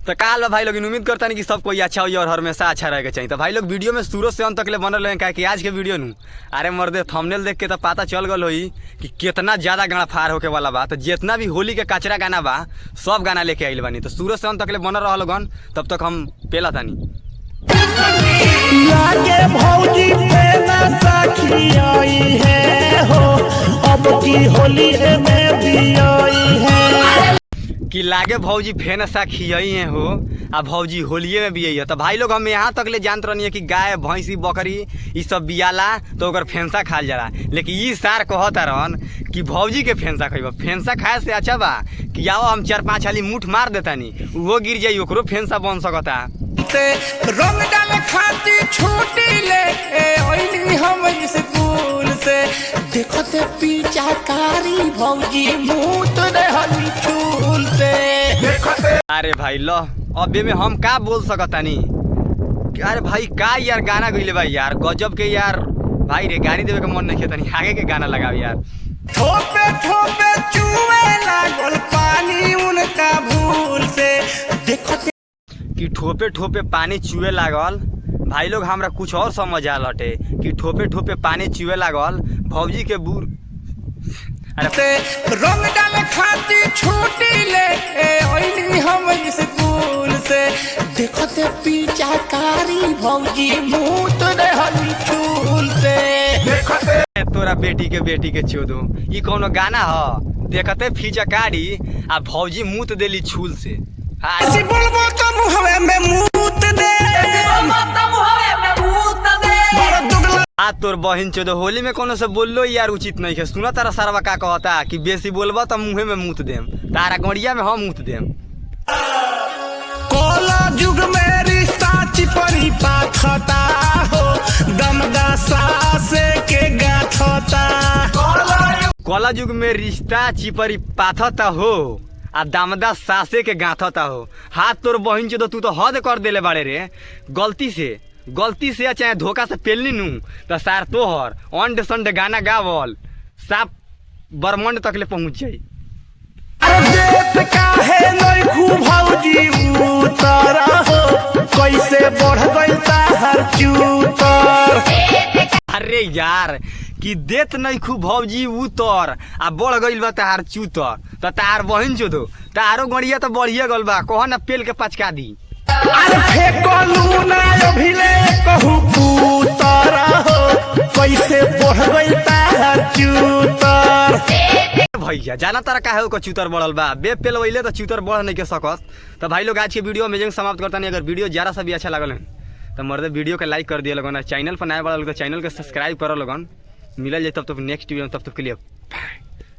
तो काल भाई लोग उम्मीद करता नहीं कि सब कोई अच्छा हुई और हमेशा अच्छा रहेगा चाहिए। तो भाई लोग वीडियो में शुरू से अंत तक ले बनल रहे क्या कि आज के वीडियो नू अरे मर्दे थंबनेल देख के तो पता चल गल होई कि कितना ज़्यादा गाना फार होके वाला बा। तो जितना भी होली के कचरा गाना बा सब गाना लेके आइल बानी। तो शुरू से अंत तक ले बनल रहा लोगन, तब तक हम पेला तानी लागे भौजी फेना सखियाई है हो, अब की होली में भी आई है कि लागे भौजी फेन सा खियई है हो आ भौजी होलिये में भी है। तो भाई लोग हम यहाँ तक ले जानते रहनी है कि गाय भैंसी बकरी ये सब बियाला तो ओकर फेंसा खाल जाला, लेकिन ई सार कहता रहन कि भौजी के फेंसा खइबा। फेंसा खाए से अच्छा बा कि आओ हम 4-5 हाली मुठ मार देता नी वो गिर जाई ओकरो फेंसा बन सकता। रंग डाल खाती छुट्टी ले ओइनी हम स्कूल से देखते पीछा कारी भौजी मुंह तो रहली चूल से देखते। अरे भाई लो अबे में हम का बोल सकता नी। अरे भाई का यार गाना गइले भाई यार गजब के यार भाई रे गाड़ी देवे के मन नहीं खेता नहीं आगे के गाना लगाओ यार। ठोपे ठोपे चुए लागल पानी उनका भूल से देखते कि ठोपे ठोपे पानी चुए लागल। भाई लोग हमरा कुछ और समझ आल हटे कि ठोपे ठोपे पानी चुए लागल भौजी के बूढ़ रंग डाल खाती छुट्टी ले ओइनी हम स्कूल से देखते पीछा कारी भौजी मुंह तो रहली चूल से देखते। तोरा बेटी के चोदो ई कोनो गाना ह देखते फीचकारी आ भौजी मुँह देली छूल से। ऐसी बोलबो तो मुहवे में मूत दे, ऐसी बोलबो तो मुहवे में मूत दे बड़ा दुगला आ तोर बहिन चोदो होली में कोनो से बोललो यार उचित नहीं है। सुना तारा सरवा का कहता कि बेसी बोलबा तो मुँहे में मूत देम तारा गड़िया में हम मूत देम। कोला जुग में रिश्ता चिपरी पाखता हो दमदा सासे के गाथता कला युग में रिश्ता चिपरी पाथता हो आ दामदा सासे के गाथता हो। हाथ तोर बहिन चोदो तू तो हद कर देले बाड़े रे गलती से चाहे धोखा से पेलनी नू तो सार तोहर अंड संड गाना गावल साफ बरमंड तक ले पहुंच जाई। देत काहे नहीं खूब भौजी उतर हो कैसे बढ़ गइल ताहर चूतर। अरे यार कि देत नहीं खूब भौजी उतर आ बढ़ गइल बा तार चूतर तो तार बहिन चोदो तारो गड़िया तो बढ़िया गल बा कह ना पेल के पचका दी। अरे फेकलू ना अभिले कहू पुतर हो कैसे बढ़ गइल ताहर चूतर। भैया जाना तारा काहे को चूतर बढ़ल बा बे पेल वइले तो चूतर बढ़ नहीं के सकत। तो भाई लोग आज के वीडियो अमेजिंग समाप्त करता नहीं। अगर वीडियो जरा सा भी अच्छा लगल है तो मर्दे वीडियो के लाइक कर दिया लगन, चैनल पर नया वाला लोग चैनल के सब्सक्राइब करो लगन। मिलल जाए तब तक नेक्स्ट वीडियो, तब तक के लिए।